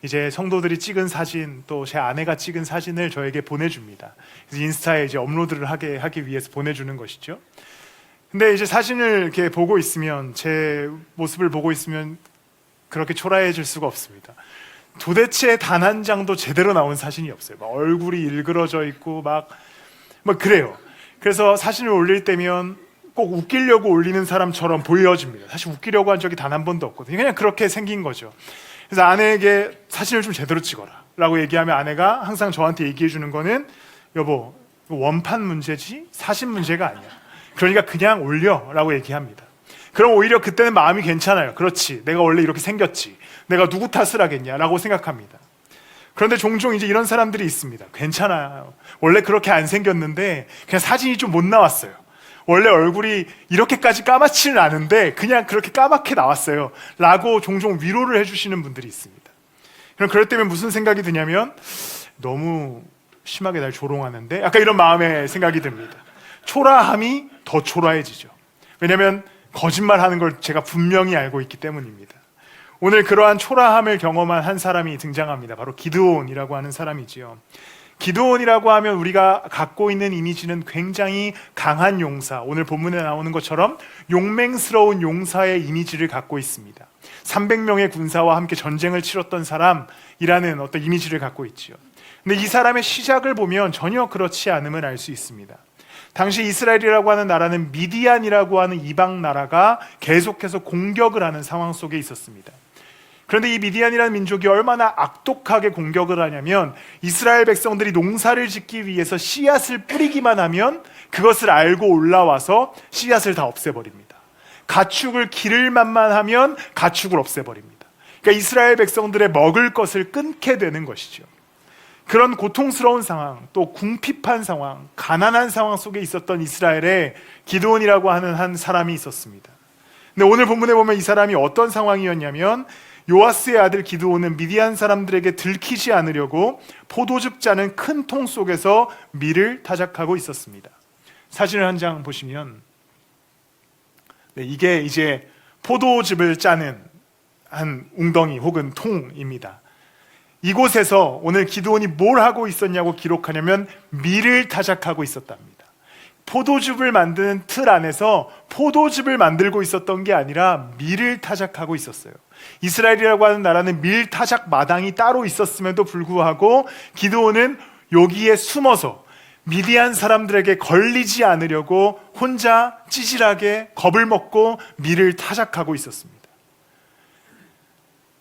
이제 성도들이 찍은 사진, 또 제 아내가 찍은 사진을 저에게 보내줍니다. 그래서 인스타에 이제 업로드를 하기 위해서 보내주는 것이죠. 근데 이제 사진을 이렇게 보고 있으면, 제 모습을 보고 있으면 그렇게 초라해질 수가 없습니다. 도대체 단 한 장도 제대로 나온 사진이 없어요. 막 얼굴이 일그러져 있고 막 그래요. 그래서 사진을 올릴 때면 꼭 웃기려고 올리는 사람처럼 보여집니다. 사실 웃기려고 한 적이 단 한 번도 없거든요. 그냥 그렇게 생긴 거죠. 그래서 아내에게 사진을 좀 제대로 찍어라 라고 얘기하면 아내가 항상 저한테 얘기해 주는 거는, 여보, 원판 문제지 사진 문제가 아니야. 그러니까 그냥 올려 라고 얘기합니다. 그럼 오히려 그때는 마음이 괜찮아요. 그렇지, 내가 원래 이렇게 생겼지, 내가 누구 탓을 하겠냐 라고 생각합니다. 그런데 종종 이제 이런 사람들이 있습니다. 괜찮아요, 원래 그렇게 안 생겼는데 그냥 사진이 좀 못 나왔어요. 원래 얼굴이 이렇게까지 까맣지는 않은데 그냥 그렇게 까맣게 나왔어요 라고 종종 위로를 해주시는 분들이 있습니다. 그럼 그럴 때면 무슨 생각이 드냐면, 너무 심하게 날 조롱하는데? 약간 이런 마음의 생각이 듭니다. 초라함이 더 초라해지죠. 왜냐하면 거짓말하는 걸 제가 분명히 알고 있기 때문입니다. 오늘 그러한 초라함을 경험한 한 사람이 등장합니다. 바로 기드온이라고 하는 사람이지요. 기드온이라고 하면 우리가 갖고 있는 이미지는 굉장히 강한 용사, 오늘 본문에 나오는 것처럼 용맹스러운 용사의 이미지를 갖고 있습니다. 300명의 군사와 함께 전쟁을 치렀던 사람이라는 어떤 이미지를 갖고 있지요. 근데 이 사람의 시작을 보면 전혀 그렇지 않음을 알 수 있습니다. 당시 이스라엘이라고 하는 나라는 미디안이라고 하는 이방 나라가 계속해서 공격을 하는 상황 속에 있었습니다. 그런데 이 미디안이라는 민족이 얼마나 악독하게 공격을 하냐면, 이스라엘 백성들이 농사를 짓기 위해서 씨앗을 뿌리기만 하면 그것을 알고 올라와서 씨앗을 다 없애버립니다. 가축을 기를 만만 하면 가축을 없애버립니다. 그러니까 이스라엘 백성들의 먹을 것을 끊게 되는 것이죠. 그런 고통스러운 상황, 또 궁핍한 상황, 가난한 상황 속에 있었던 이스라엘에 기드온이라고 하는 한 사람이 있었습니다. 근데 오늘 본문에 보면 이 사람이 어떤 상황이었냐면, 요아스의 아들 기드온은 미디안 사람들에게 들키지 않으려고 포도즙 짜는 큰 통 속에서 밀을 타작하고 있었습니다. 사진을 한 장 보시면, 이게 이제 포도즙을 짜는 한 웅덩이 혹은 통입니다. 이곳에서 오늘 기드온이 뭘 하고 있었냐고 기록하냐면, 밀을 타작하고 있었답니다. 포도즙을 만드는 틀 안에서 포도즙을 만들고 있었던 게 아니라 밀을 타작하고 있었어요. 이스라엘이라고 하는 나라는 밀 타작 마당이 따로 있었음에도 불구하고 기드온은 여기에 숨어서 미디안 사람들에게 걸리지 않으려고 혼자 찌질하게 겁을 먹고 밀을 타작하고 있었습니다.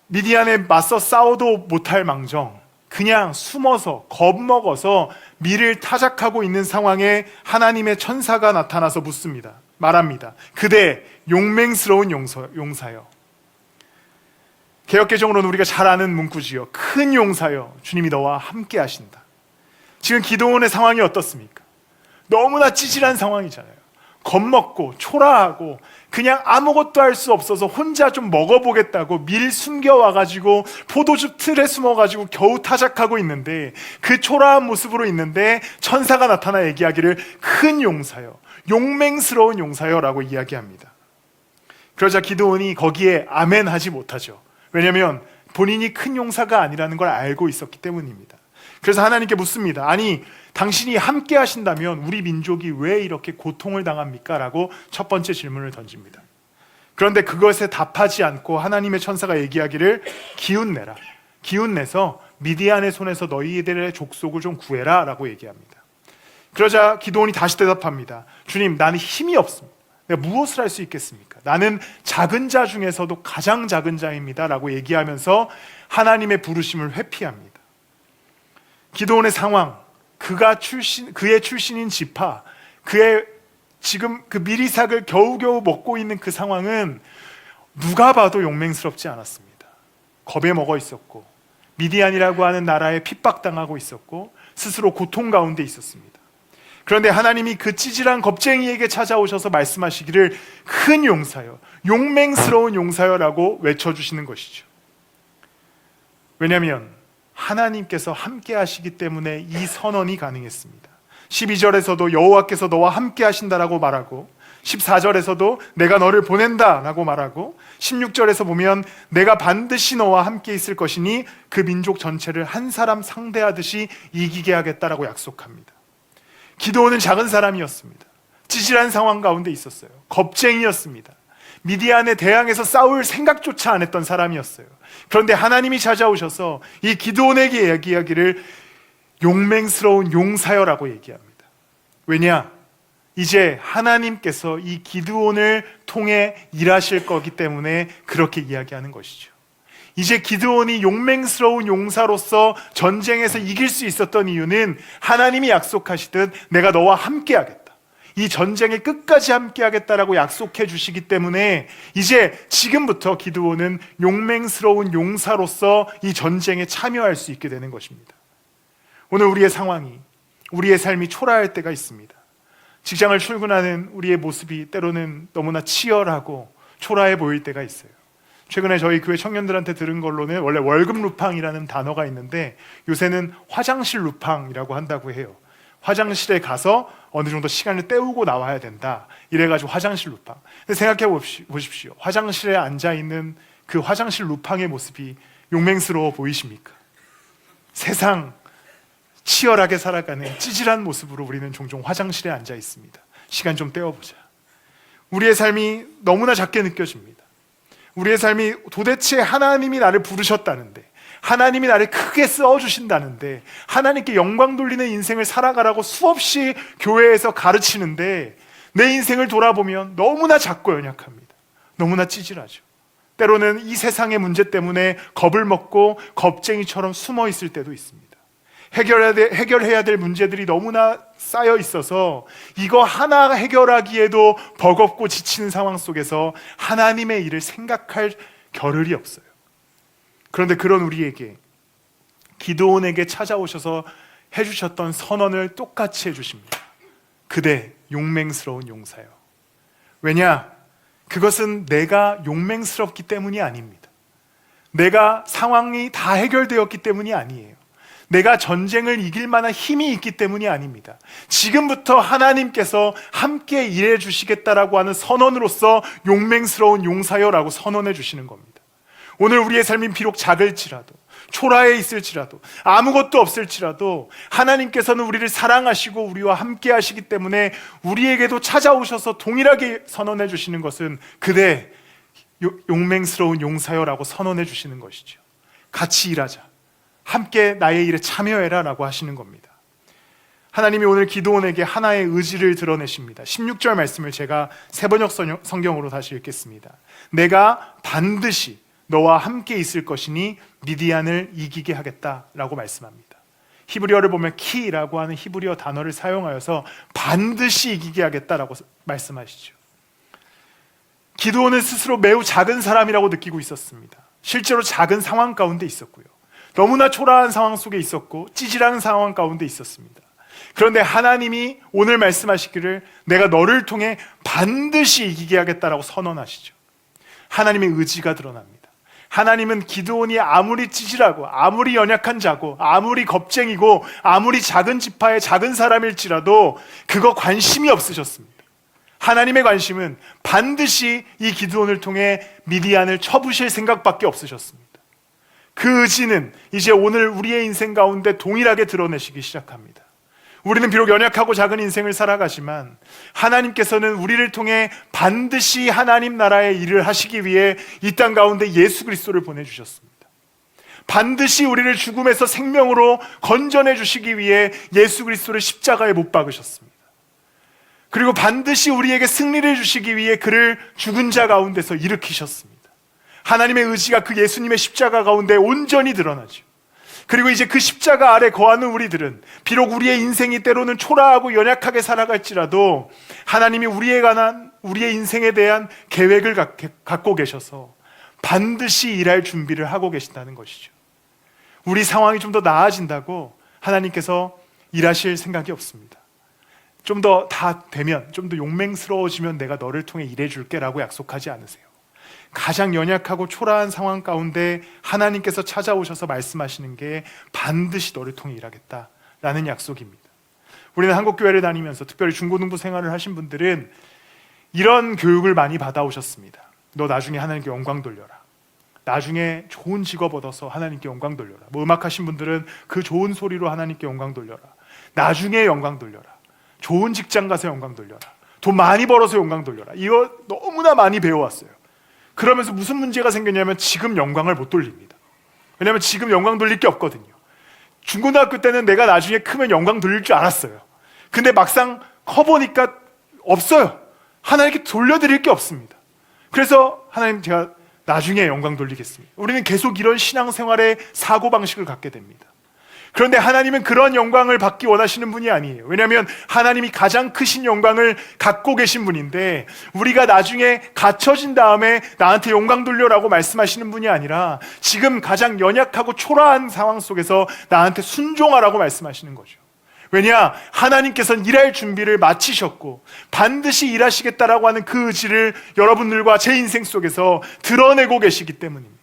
미디안에 맞서 싸워도 못할 망정 그냥 숨어서 겁먹어서 밀을 타작하고 있는 상황에 하나님의 천사가 나타나서 묻습니다. 말합니다. 그대 용맹스러운 용사여. 개역개정으로는 우리가 잘 아는 문구지요. 큰 용사여, 주님이 너와 함께 하신다. 지금 기드온의 상황이 어떻습니까? 너무나 찌질한 상황이잖아요. 겁먹고 초라하고 그냥 아무것도 할 수 없어서 혼자 좀 먹어보겠다고 밀 숨겨와가지고 포도즙 틀에 숨어가지고 겨우 타작하고 있는데, 그 초라한 모습으로 있는데 천사가 나타나 얘기하기를 큰 용사여, 용맹스러운 용사여 라고 이야기합니다. 그러자 기드온이 거기에 아멘 하지 못하죠. 왜냐하면 본인이 큰 용사가 아니라는 걸 알고 있었기 때문입니다. 그래서 하나님께 묻습니다. 아니, 당신이 함께 하신다면 우리 민족이 왜 이렇게 고통을 당합니까? 라고 첫 번째 질문을 던집니다. 그런데 그것에 답하지 않고 하나님의 천사가 얘기하기를 기운내라. 기운내서 미디안의 손에서 너희들의 족속을 좀 구해라 라고 얘기합니다. 그러자 기드온이 다시 대답합니다. 주님, 나는 힘이 없습니다. 내가 무엇을 할 수 있겠습니까? 나는 작은 자 중에서도 가장 작은 자입니다 라고 얘기하면서 하나님의 부르심을 회피합니다. 기드온의 상황, 그의 출신인 지파, 그의 지금 그 미리삭을 겨우겨우 먹고 있는 그 상황은 누가 봐도 용맹스럽지 않았습니다. 겁에 먹어 있었고, 미디안이라고 하는 나라에 핍박당하고 있었고, 스스로 고통 가운데 있었습니다. 그런데 하나님이 그 찌질한 겁쟁이에게 찾아오셔서 말씀하시기를 큰 용사여, 용맹스러운 용사여라고 외쳐주시는 것이죠. 왜냐하면 하나님께서 함께 하시기 때문에 이 선언이 가능했습니다. 12절에서도 여호와께서 너와 함께 하신다라고 말하고, 14절에서도 내가 너를 보낸다 라고 말하고 16절에서 보면 내가 반드시 너와 함께 있을 것이니 그 민족 전체를 한 사람 상대하듯이 이기게 하겠다라고 약속합니다. 기드온은 작은 사람이었습니다. 찌질한 상황 가운데 있었어요. 겁쟁이였습니다. 미디안에 대항해서 싸울 생각조차 안 했던 사람이었어요. 그런데 하나님이 찾아오셔서 이 기드온에게 얘기하기를 용맹스러운 용사여라고 얘기합니다. 왜냐? 이제 하나님께서 이 기드온을 통해 일하실 거기 때문에 그렇게 이야기하는 것이죠. 이제 기드온이 용맹스러운 용사로서 전쟁에서 이길 수 있었던 이유는 하나님이 약속하시듯 내가 너와 함께 하겠다, 이 전쟁에 끝까지 함께 하겠다라고 약속해 주시기 때문에 이제 지금부터 기드온은 용맹스러운 용사로서 이 전쟁에 참여할 수 있게 되는 것입니다. 오늘 우리의 상황이, 우리의 삶이 초라할 때가 있습니다. 직장을 출근하는 우리의 모습이 때로는 너무나 치열하고 초라해 보일 때가 있어요. 최근에 저희 교회 청년들한테 들은 걸로는 원래 월급 루팡이라는 단어가 있는데 요새는 화장실 루팡이라고 한다고 해요. 화장실에 가서 어느 정도 시간을 때우고 나와야 된다, 이래가지고 화장실 루팡. 근데 생각해 보십시오. 화장실에 앉아있는 그 화장실 루팡의 모습이 용맹스러워 보이십니까? 세상 치열하게 살아가는 찌질한 모습으로 우리는 종종 화장실에 앉아 있습니다. 시간 좀 때워보자. 우리의 삶이 너무나 작게 느껴집니다. 우리의 삶이 도대체 하나님이 나를 부르셨다는데, 하나님이 나를 크게 써주신다는데, 하나님께 영광 돌리는 인생을 살아가라고 수없이 교회에서 가르치는데 내 인생을 돌아보면 너무나 작고 연약합니다. 너무나 찌질하죠. 때로는 이 세상의 문제 때문에 겁을 먹고 겁쟁이처럼 숨어 있을 때도 있습니다. 해결해야 될 문제들이 너무나 쌓여 있어서 이거 하나 해결하기에도 버겁고 지치는 상황 속에서 하나님의 일을 생각할 겨를이 없어요. 그런데 그런 우리에게 기드온에게 찾아오셔서 해주셨던 선언을 똑같이 해주십니다. 그대 용맹스러운 용사여. 왜냐? 그것은 내가 용맹스럽기 때문이 아닙니다. 내가 상황이 다 해결되었기 때문이 아니에요. 내가 전쟁을 이길 만한 힘이 있기 때문이 아닙니다. 지금부터 하나님께서 함께 일해 주시겠다라고 하는 선언으로서 용맹스러운 용사여라고 선언해 주시는 겁니다. 오늘 우리의 삶이 비록 작을지라도, 초라해 있을지라도, 아무것도 없을지라도 하나님께서는 우리를 사랑하시고 우리와 함께 하시기 때문에 우리에게도 찾아오셔서 동일하게 선언해 주시는 것은 그대 용맹스러운 용사여라고 선언해 주시는 것이죠. 같이 일하자, 함께 나의 일에 참여해라 라고 하시는 겁니다. 하나님이 오늘 기드온에게 하나의 의지를 드러내십니다. 16절 말씀을 제가 세번역 성경으로 다시 읽겠습니다. 내가 반드시 너와 함께 있을 것이니 미디안을 이기게 하겠다라고 말씀합니다. 히브리어를 보면 키라고 하는 히브리어 단어를 사용하여서 반드시 이기게 하겠다라고 말씀하시죠. 기드온은 스스로 매우 작은 사람이라고 느끼고 있었습니다. 실제로 작은 상황 가운데 있었고요. 너무나 초라한 상황 속에 있었고 찌질한 상황 가운데 있었습니다. 그런데 하나님이 오늘 말씀하시기를 내가 너를 통해 반드시 이기게 하겠다라고 선언하시죠. 하나님의 의지가 드러납니다. 하나님은 기드온이 아무리 찌질하고 아무리 연약한 자고 아무리 겁쟁이고 아무리 작은 지파의 작은 사람일지라도 그거 관심이 없으셨습니다. 하나님의 관심은 반드시 이 기드온을 통해 미디안을 쳐부실 생각밖에 없으셨습니다. 그 의지는 이제 오늘 우리의 인생 가운데 동일하게 드러내시기 시작합니다. 우리는 비록 연약하고 작은 인생을 살아가지만 하나님께서는 우리를 통해 반드시 하나님 나라의 일을 하시기 위해 이 땅 가운데 예수 그리스도를 보내주셨습니다. 반드시 우리를 죽음에서 생명으로 건져내 주시기 위해 예수 그리스도를 십자가에 못 박으셨습니다. 그리고 반드시 우리에게 승리를 주시기 위해 그를 죽은 자 가운데서 일으키셨습니다. 하나님의 의지가 그 예수님의 십자가 가운데 온전히 드러나죠. 그리고 이제 그 십자가 아래 거하는 우리들은 비록 우리의 인생이 때로는 초라하고 연약하게 살아갈지라도 하나님이 우리의 인생에 대한 계획을 갖고 계셔서 반드시 일할 준비를 하고 계신다는 것이죠. 우리 상황이 좀 더 나아진다고 하나님께서 일하실 생각이 없습니다. 좀 더 다 되면, 좀 더 용맹스러워지면 내가 너를 통해 일해줄게 라고 약속하지 않으세요. 가장 연약하고 초라한 상황 가운데 하나님께서 찾아오셔서 말씀하시는 게 반드시 너를 통해 일하겠다라는 약속입니다. 우리는 한국교회를 다니면서 특별히 중고등부 생활을 하신 분들은 이런 교육을 많이 받아오셨습니다. 너 나중에 하나님께 영광 돌려라. 나중에 좋은 직업 얻어서 하나님께 영광 돌려라. 뭐 음악하신 분들은 그 좋은 소리로 하나님께 영광 돌려라. 나중에 영광 돌려라. 좋은 직장 가서 영광 돌려라. 돈 많이 벌어서 영광 돌려라. 이거 너무나 많이 배워왔어요. 그러면서 무슨 문제가 생겼냐면 지금 영광을 못 돌립니다. 왜냐하면 지금 영광 돌릴 게 없거든요. 중고등학교 때는 내가 나중에 크면 영광 돌릴 줄 알았어요. 근데 막상 커보니까 없어요. 하나님께 돌려드릴 게 없습니다. 그래서 하나님, 제가 나중에 영광 돌리겠습니다. 우리는 계속 이런 신앙생활의 사고방식을 갖게 됩니다. 그런데 하나님은 그런 영광을 받기 원하시는 분이 아니에요. 왜냐하면 하나님이 가장 크신 영광을 갖고 계신 분인데, 우리가 나중에 갇혀진 다음에 나한테 영광 돌려라고 말씀하시는 분이 아니라 지금 가장 연약하고 초라한 상황 속에서 나한테 순종하라고 말씀하시는 거죠. 왜냐? 하나님께서는 일할 준비를 마치셨고 반드시 일하시겠다라고 하는 그 의지를 여러분들과 제 인생 속에서 드러내고 계시기 때문입니다.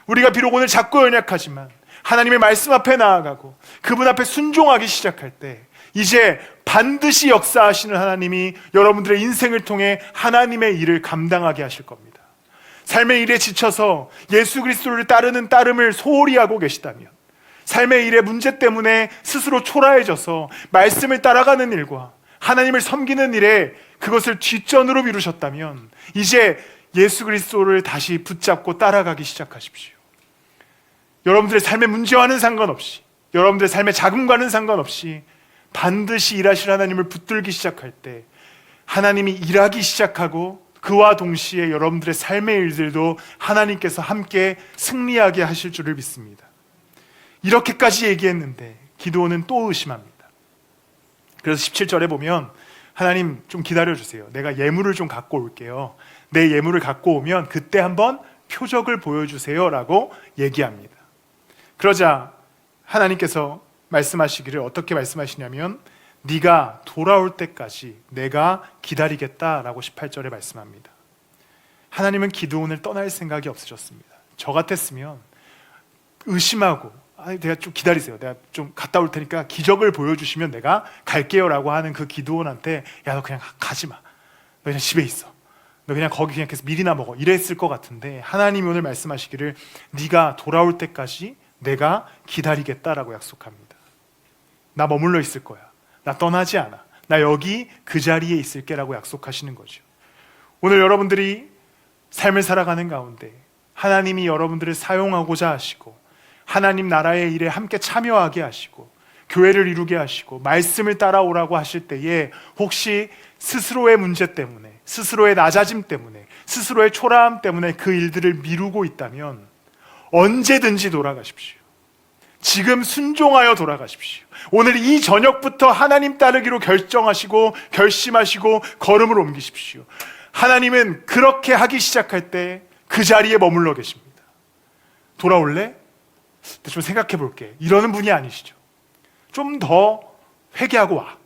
우리가 비록 오늘 작고 연약하지만 하나님의 말씀 앞에 나아가고 그분 앞에 순종하기 시작할 때 이제 반드시 역사하시는 하나님이 여러분들의 인생을 통해 하나님의 일을 감당하게 하실 겁니다. 삶의 일에 지쳐서 예수 그리스도를 따르는 따름을 소홀히 하고 계시다면, 삶의 일의 문제 때문에 스스로 초라해져서 말씀을 따라가는 일과 하나님을 섬기는 일에 그것을 뒷전으로 미루셨다면 이제 예수 그리스도를 다시 붙잡고 따라가기 시작하십시오. 여러분들의 삶의 문제와는 상관없이, 여러분들의 삶의 자금과는 상관없이 반드시 일하실 하나님을 붙들기 시작할 때 하나님이 일하기 시작하고 그와 동시에 여러분들의 삶의 일들도 하나님께서 함께 승리하게 하실 줄을 믿습니다. 이렇게까지 얘기했는데 기드온은 또 의심합니다. 그래서 17절에 보면 하나님 좀 기다려주세요. 내가 예물을 좀 갖고 올게요. 내 예물을 갖고 오면 그때 한번 표적을 보여주세요 라고 얘기합니다. 그러자 하나님께서 말씀하시기를 어떻게 말씀하시냐면 네가 돌아올 때까지 내가 기다리겠다라고 18절에 말씀합니다. 하나님은 기드온을 떠날 생각이 없으셨습니다. 저 같았으면 의심하고 내가 좀 기다리세요. 내가 좀 갔다 올 테니까 기적을 보여주시면 내가 갈게요 라고 하는 그 기드온한테 야, 너 그냥 가지 마. 너 그냥 집에 있어. 너 그냥 거기 그냥 계속 밀이나 먹어. 이랬을 것 같은데 하나님이 오늘 말씀하시기를 네가 돌아올 때까지 내가 기다리겠다라고 약속합니다. 나 머물러 있을 거야. 나 떠나지 않아. 나 여기 그 자리에 있을게 라고 약속하시는 거죠. 오늘 여러분들이 삶을 살아가는 가운데 하나님이 여러분들을 사용하고자 하시고 하나님 나라의 일에 함께 참여하게 하시고 교회를 이루게 하시고 말씀을 따라오라고 하실 때에 혹시 스스로의 문제 때문에, 스스로의 낮아짐 때문에, 스스로의 초라함 때문에 그 일들을 미루고 있다면 언제든지 돌아가십시오. 지금 순종하여 돌아가십시오. 오늘 이 저녁부터 하나님 따르기로 결정하시고 결심하시고 걸음을 옮기십시오. 하나님은 그렇게 하기 시작할 때 그 자리에 머물러 계십니다. 돌아올래? 좀 생각해 볼게. 이러는 분이 아니시죠. 좀 더 회개하고 와.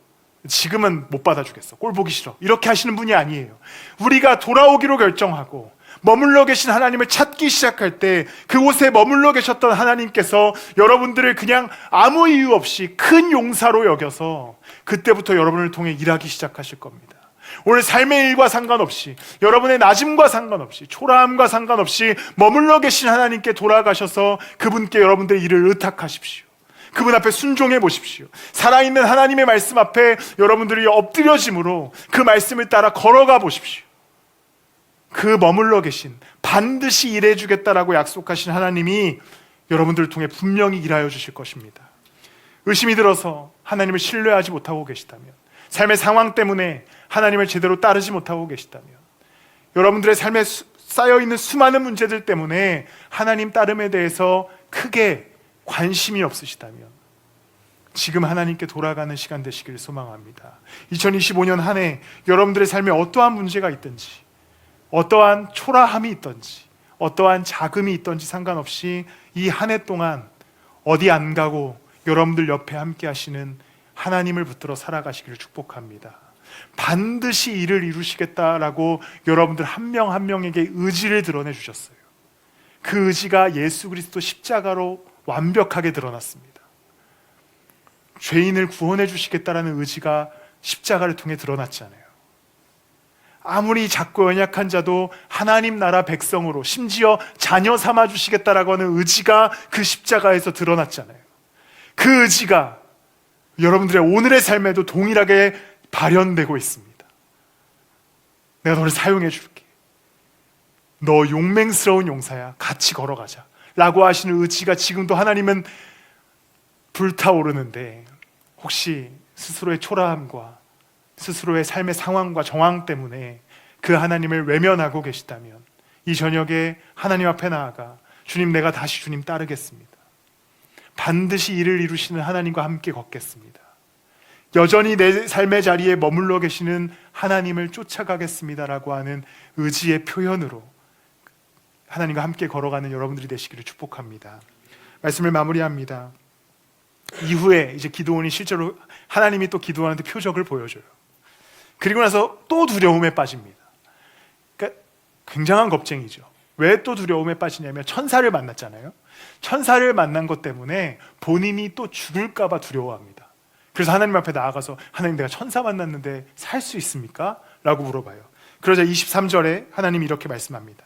지금은 못 받아주겠어. 꼴 보기 싫어. 이렇게 하시는 분이 아니에요. 우리가 돌아오기로 결정하고 머물러 계신 하나님을 찾기 시작할 때 그곳에 머물러 계셨던 하나님께서 여러분들을 그냥 아무 이유 없이 큰 용사로 여겨서 그때부터 여러분을 통해 일하기 시작하실 겁니다. 오늘 삶의 일과 상관없이, 여러분의 낮음과 상관없이, 초라함과 상관없이 머물러 계신 하나님께 돌아가셔서 그분께 여러분들의 일을 의탁하십시오. 그분 앞에 순종해 보십시오. 살아있는 하나님의 말씀 앞에 여러분들이 엎드려짐으로 그 말씀을 따라 걸어가 보십시오. 그 머물러 계신, 반드시 일해 주겠다라고 약속하신 하나님이 여러분들을 통해 분명히 일하여 주실 것입니다. 의심이 들어서 하나님을 신뢰하지 못하고 계시다면, 삶의 상황 때문에 하나님을 제대로 따르지 못하고 계시다면, 여러분들의 삶에 쌓여있는 수많은 문제들 때문에 하나님 따름에 대해서 크게 관심이 없으시다면 지금 하나님께 돌아가는 시간 되시길 소망합니다. 2025년 한 해 여러분들의 삶에 어떠한 문제가 있든지, 어떠한 초라함이 있든지, 어떠한 자금이 있든지 상관없이 이 한 해 동안 어디 안 가고 여러분들 옆에 함께 하시는 하나님을 붙들어 살아가시기를 축복합니다. 반드시 일을 이루시겠다라고 여러분들 한 명 한 명에게 의지를 드러내 주셨어요. 그 의지가 예수 그리스도 십자가로 완벽하게 드러났습니다. 죄인을 구원해 주시겠다라는 의지가 십자가를 통해 드러났잖아요. 아무리 작고 연약한 자도 하나님 나라 백성으로 심지어 자녀 삼아 주시겠다라고 하는 의지가 그 십자가에서 드러났잖아요. 그 의지가 여러분들의 오늘의 삶에도 동일하게 발현되고 있습니다. 내가 너를 사용해 줄게. 너 용맹스러운 용사야. 같이 걸어가자 라고 하시는 의지가 지금도 하나님은 불타오르는데, 혹시 스스로의 초라함과 스스로의 삶의 상황과 정황 때문에 그 하나님을 외면하고 계시다면 이 저녁에 하나님 앞에 나아가 주님, 내가 다시 주님 따르겠습니다. 반드시 일을 이루시는 하나님과 함께 걷겠습니다. 여전히 내 삶의 자리에 머물러 계시는 하나님을 쫓아가겠습니다라고 하는 의지의 표현으로 하나님과 함께 걸어가는 여러분들이 되시기를 축복합니다. 말씀을 마무리합니다. 이후에 이제 기드온이 실제로 하나님이 또 기드온한테 표적을 보여줘요. 그리고 나서 또 두려움에 빠집니다. 그러니까 굉장한 겁쟁이죠. 왜 또 두려움에 빠지냐면 천사를 만났잖아요. 천사를 만난 것 때문에 본인이 또 죽을까 봐 두려워합니다. 그래서 하나님 앞에 나아가서 하나님, 내가 천사 만났는데 살 수 있습니까? 라고 물어봐요. 그러자 23절에 하나님이 이렇게 말씀합니다.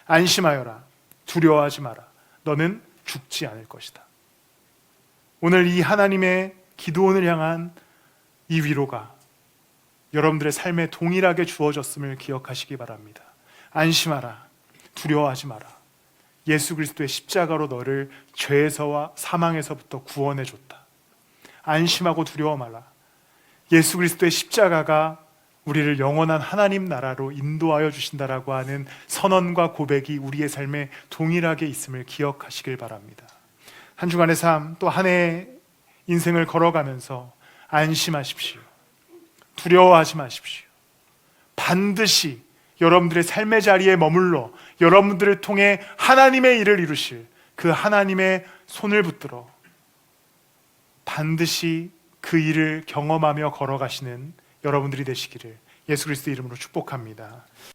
안심하여라. 두려워하지 마라. 너는 죽지 않을 것이다. 오늘 이 하나님의 기드온을 향한 이 위로가 여러분들의 삶에 동일하게 주어졌음을 기억하시기 바랍니다. 안심하라. 두려워하지 마라. 예수 그리스도의 십자가로 너를 죄에서와 사망에서부터 구원해 줬다. 안심하고 두려워 말라. 예수 그리스도의 십자가가 우리를 영원한 하나님 나라로 인도하여 주신다라고 하는 선언과 고백이 우리의 삶에 동일하게 있음을 기억하시길 바랍니다. 한 주간의 삶, 또 한 해의 인생을 걸어가면서 안심하십시오. 두려워하지 마십시오. 반드시 여러분들의 삶의 자리에 머물러 여러분들을 통해 하나님의 일을 이루실 그 하나님의 손을 붙들어 반드시 그 일을 경험하며 걸어가시는 여러분들이 되시기를 예수 그리스도 이름으로 축복합니다.